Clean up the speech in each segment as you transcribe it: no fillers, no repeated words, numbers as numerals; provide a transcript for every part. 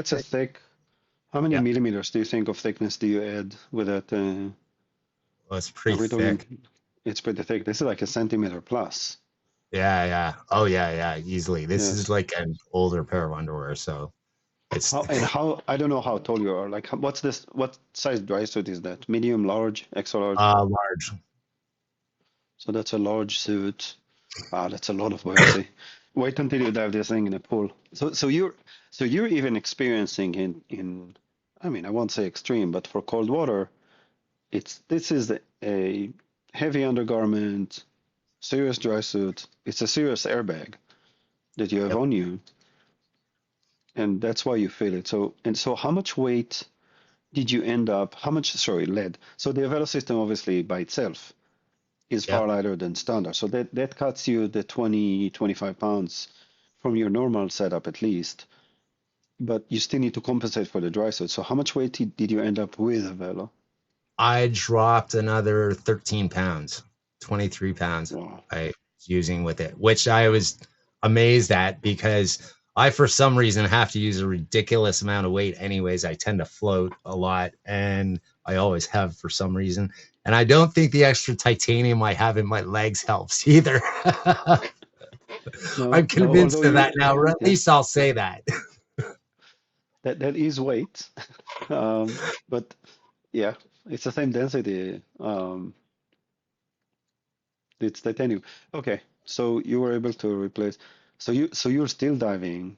that's a thick. How many Yeah, millimeters do you think of thickness do you add with that? well, it's Are pretty we thick. talking? It's pretty thick. This is like a centimeter plus. Yeah, yeah. Oh, yeah, yeah. Easily. This Yeah. is like an older pair of underwear, so it's How I don't know how tall you are. Like, what's this? What size dry suit is that? Medium, large, extra large? large. So that's a large suit. Wow, that's a lot of weight. See, wait until you dive this thing in a pool. So you're even experiencing in I mean I won't say extreme, but for cold water, this is a heavy undergarment, serious dry suit. It's a serious airbag that you have Yep. on you, and that's why you feel it. So how much weight did you end up? How much? Sorry, lead. So the Avelo system obviously by itself is far Yep. lighter than standard. So that cuts you the 20, 25 pounds from your normal setup at least, but you still need to compensate for the dry suit. So how much weight did you end up with, Velo? I dropped another 13 pounds, 23 pounds Wow. I was using with it, which I was amazed at because I, for some reason, have to use a ridiculous amount of weight anyways. I tend to float a lot and I always have for some reason. And I don't think the extra titanium I have in my legs helps either. I'm No, no, convinced although of that now, or at yeah, least I'll say that. that is weight. But yeah, it's the same density. It's titanium. Okay, so you were able to replace. So you're still diving.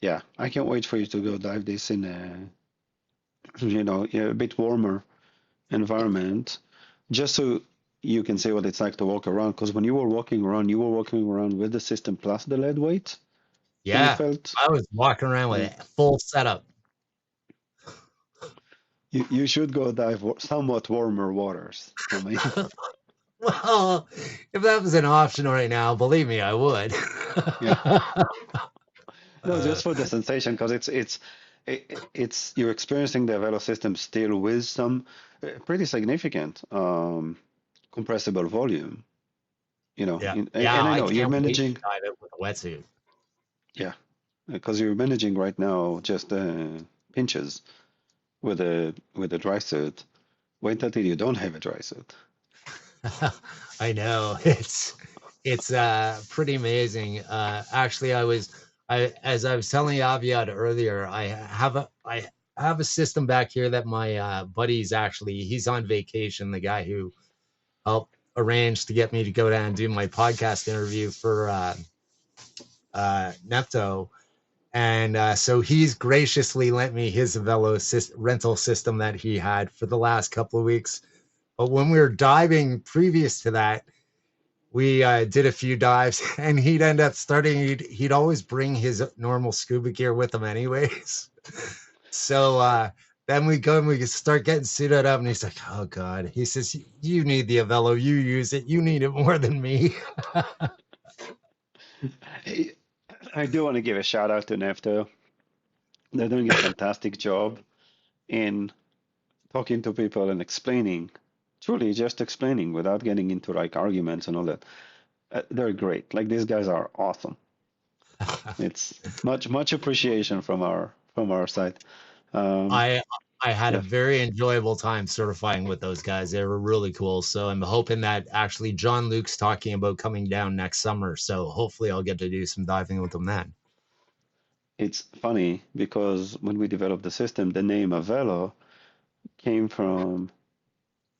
Yeah, I can't wait for you to go dive this in a bit warmer environment, just so you can see what it's like to walk around. Because when you were walking around with the system plus the lead weight, and it Yeah, felt I was walking around with yeah. a full setup. You should go dive somewhat warmer waters. I mean, Well, if that was an option right now, believe me, I would. yeah, no, just for the sensation, because it's you're experiencing the Velo system still with some pretty significant compressible volume. Yeah, And yeah, I I know you're can't wait to managing, dive it with a wetsuit. yeah, because you're managing right now just pinches with a dry suit. Wait until you don't have a dry suit. I know it's pretty amazing. Actually, I as I was telling Aviad earlier, I have a system back here that my buddy's actually he's on vacation. The guy who helped arrange to get me to go down and do my podcast interview for Nepto. And so he's graciously lent me his rental system that he had for the last couple of weeks. But when we were diving previous to that, we did a few dives and he'd end up he'd always bring his normal scuba gear with him anyways. So then we go and we start getting suited up and he's like, oh God. He says, you need the Avelo, you use it. You need it more than me. Hey, I do want to give a shout out to Nefto. They're doing a fantastic job in talking to people and explaining, truly just explaining without getting into like arguments and all that. They're great. Like these guys are awesome. It's much appreciation from our side. Um, I I had a yeah, very enjoyable time certifying with those guys. They were really cool. So I'm hoping that actually John Luke's talking about coming down next summer. So hopefully I'll get to do some diving with them then. it's funny because when we developed the system, the name Avelo came from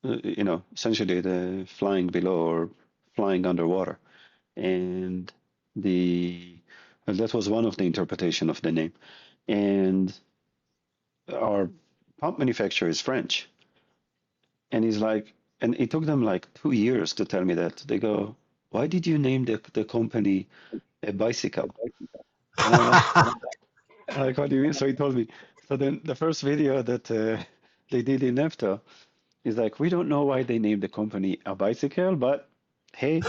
essentially the flying below or flying underwater, and the well, that was one of the interpretation of the name. And our pump manufacturer is French, and he's like, and it took them like 2 years to tell me that. They go, "Why did you name the company a bicycle?" And I'm like, "What do you mean?" So he told me. So then the first video that they did in NEFTA is like, "We don't know why they named the company a bicycle, but hey."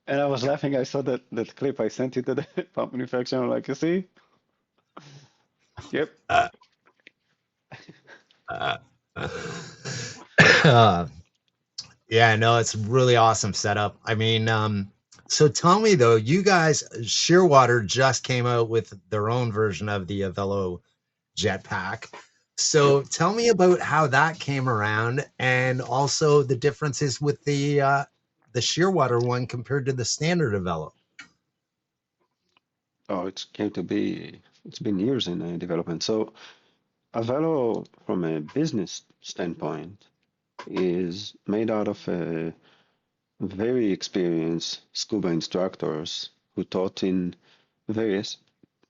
And I was laughing. I saw that clip. I sent it to the pump manufacturer. I'm like, "You see? Yep." uh, yeah, no, it's really awesome setup. I mean, so tell me though, you guys, Shearwater just came out with their own version of the Avelo Jetpack. Yep. So tell me about how that came around, and also the differences with the Shearwater one compared to the standard Avelo. Oh, it's came to be. It's been years in development. So Avelo, from a business standpoint, is made out of very experienced scuba instructors who taught in various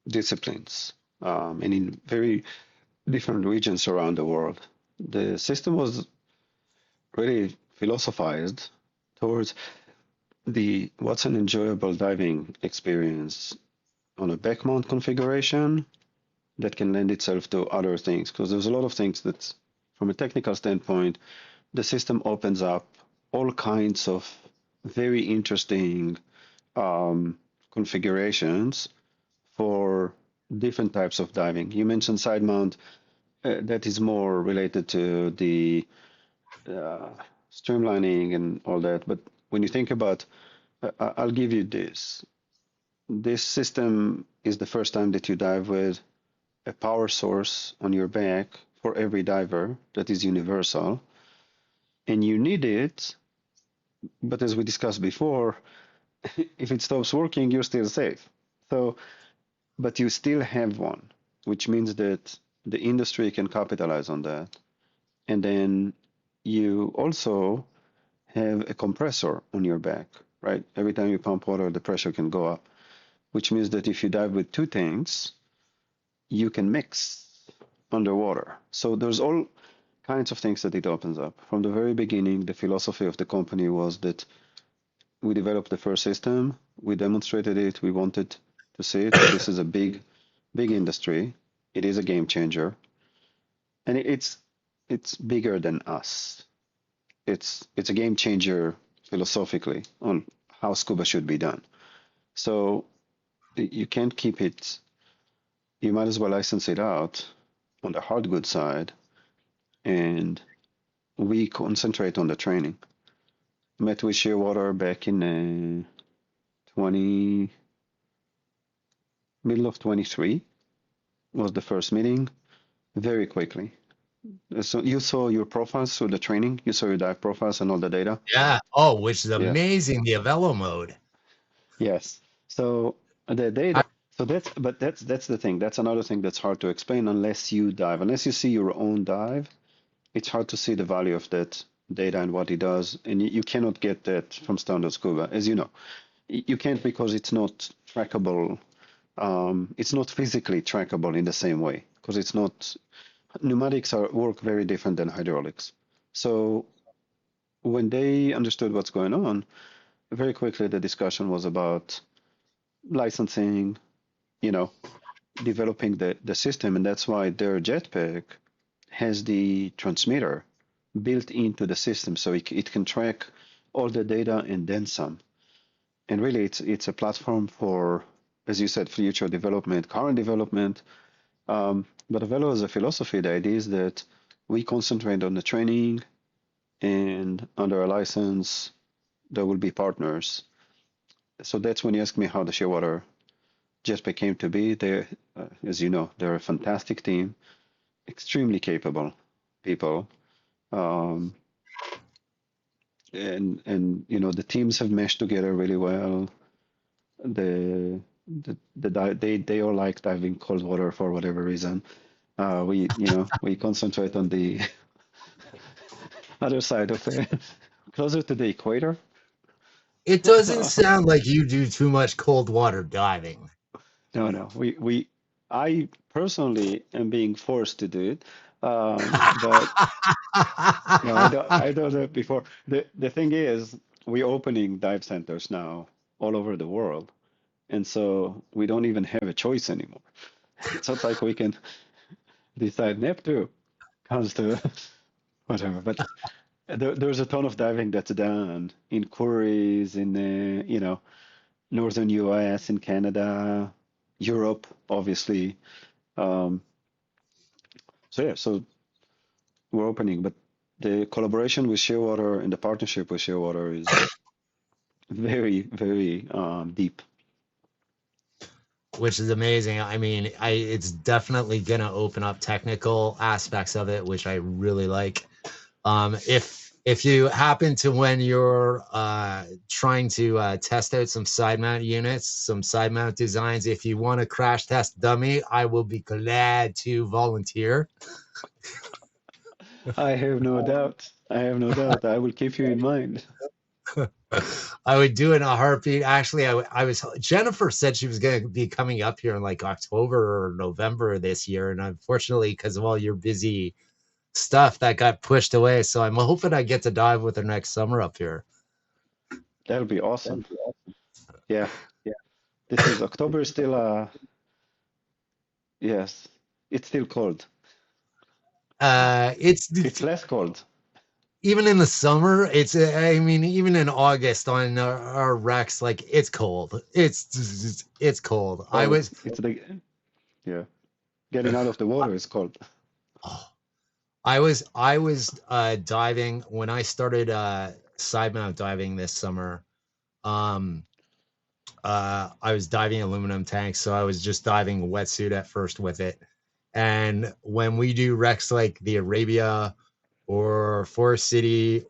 disciplines and in very different regions around the world. The system was really philosophized towards the what's an enjoyable diving experience on a back mount configuration that can lend itself to other things, because there's a lot of things that from a technical standpoint the system opens up all kinds of very interesting um, configurations for different types of diving. You mentioned side mount, that is more related to the uh, streamlining and all that. But when you think about, I'll give you this. This system is the first time that you dive with a power source on your back for every diver that is universal, and you need it. But as we discussed before, if it stops working, you're still safe. So, but you still have one, which means that the industry can capitalize on that. And then you also have a compressor on your back, right? Every time you pump water, the pressure can go up, which means that if you dive with two tanks, you can mix underwater. So there's all kinds of things that it opens up. From the very beginning, the philosophy of the company was that we developed the first system, we demonstrated it, we wanted to see it. This is a big, big industry. It is a game changer, and it's bigger than us. It's a game changer philosophically on how scuba should be done. So you can't keep it. You might as well license it out on the hard good side, and we concentrate on the training. Met with Shearwater back in 20 middle of 23 was the first meeting. Very quickly. So you saw your profiles through the training. You saw your dive profiles and all the data. Yeah. Oh, which is Yeah. amazing. The Avelo mode. Yes. So the I, data. So that's the thing. That's another thing that's hard to explain unless you dive. Unless you see your own dive, it's hard to see the value of that data and what it does. And you cannot get that from standard scuba, as you know. You can't because it's not trackable. It's not physically trackable in the same way because it's not. Pneumatics work very different than hydraulics. So when they understood what's going on, very quickly the discussion was about licensing, you know, developing the system, and that's why their Jetpack has the transmitter built into the system, so it can track all the data and then some. And really, it's a platform for, as you said, future development, current development. But Avelo as a philosophy, the idea is that we concentrate on the training, and under a license, there will be partners. So that's when you ask me how the Shearwater Jetpack came to be. They, as you know, they're a fantastic team, extremely capable people, um, and you know the teams have meshed together really well. They all like diving cold water for whatever reason. We concentrate on the other side of it, closer to the equator. it doesn't sound like you do too much cold water diving. No, no. I personally am being forced to do it. But no, I don't do it before. The thing is, we're opening dive centers now all over the world, and so we don't even have a choice anymore. It's not like we can decide Neptune comes to whatever. But there's a ton of diving that's done in quarries in the, northern US, in Canada, Europe, obviously. Um, so yeah, so we're opening, but the collaboration with Shearwater and the partnership with Shearwater is very, very deep. which is amazing. I mean, it's definitely gonna open up technical aspects of it, which I really like. If you happen to, when you're trying to test out some side mount units, some side mount designs, if you want to crash test dummy, I will be glad to volunteer. I have no doubt. I have no doubt. I will keep you in mind. I would do it in a heartbeat. Actually, I was, Jennifer said she was going to be coming up here in like October or November this year, and unfortunately, because of all your busy stuff, that got pushed away. So I'm hoping I get to dive with her next summer up here. That would be awesome. Yeah. This is October is still yes. It's still cold. It's It's less cold. even in the summer. I mean, even in August on our wrecks, like it's cold. It's cold. Oh, it's the yeah. Getting out of the water is cold. I was diving when I started side mount diving this summer. Um, I was diving aluminum tanks, so I was just diving a wetsuit at first with it. And when we do wrecks like the Arabia or Forest City,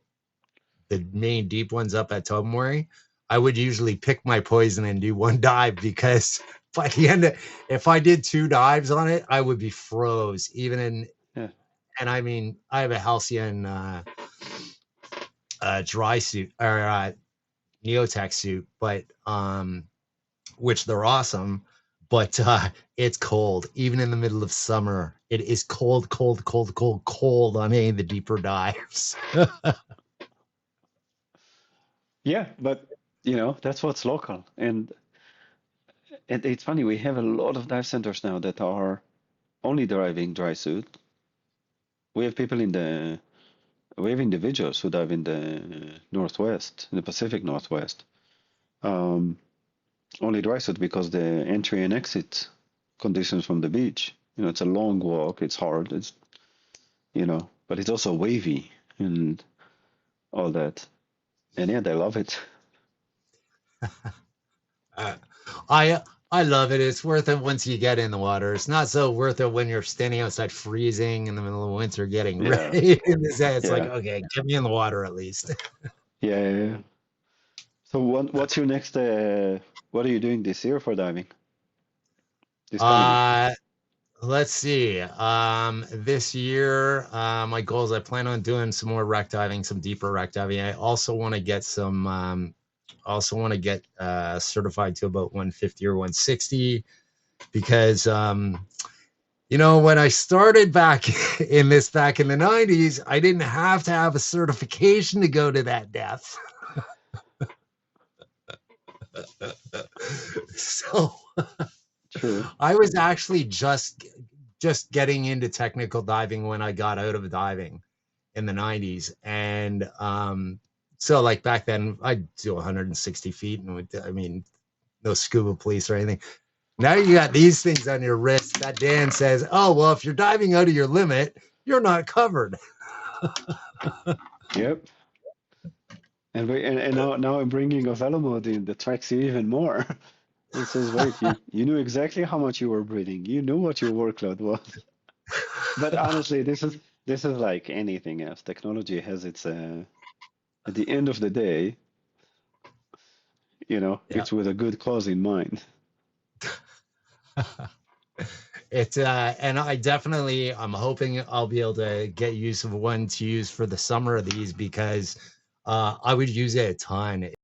the main deep ones up at Tobermory, I would usually pick my poison and do one dive, because by the end of, if I did 2 dives on it, I would be froze. Even in, Yeah. and I mean, I have a halcyon dry suit or Neotech suit, but which they're awesome, but it's cold. Even in the middle of summer, it is cold, cold, cold, cold, cold on any of the deeper dives. Yeah, but you know, that's what's local. And it's funny, we have a lot of dive centers now that are only driving dry suit. We have people in the we have individuals who dive in the Northwest, in the Pacific Northwest. Um, Only dry suit because the entry and exit conditions from the beach. You know, it's a long walk, it's hard, it's but it's also wavy and all that. And yeah, they love it. Uh, I I love it. It's worth it once you get in the water. It's not so worth it when you're standing outside freezing in the middle of winter getting Yeah, ready. It's like, yeah, okay, get me in the water at least. yeah. So what's your next what are you doing this year for diving? This coming year? Uh let's see. This year, my goals, I plan on doing some more wreck diving, some deeper wreck diving. I also want to get some also want to get certified to about 150 or 160, because when I started back back in the 90s, I didn't have to have a certification to go to that depth. So True. I was actually just getting into technical diving when I got out of diving in the 90s. And so like back then I'd do 160 feet and I mean, no scuba police or anything. Now you got these things on your wrist that Dan says, oh, well, if you're diving out of your limit, you're not covered. Yep. And now I'm bringing Avelo mode in that tracks you even more. It says, wait, you knew exactly how much you were breathing. You knew what your workload was. But honestly, this is like anything else. Technology has its at the end of the day, Yeah. it's with a good cause in mind. It's and I'm hoping I'll be able to get use of one to use for the summer of these, because I would use it a ton.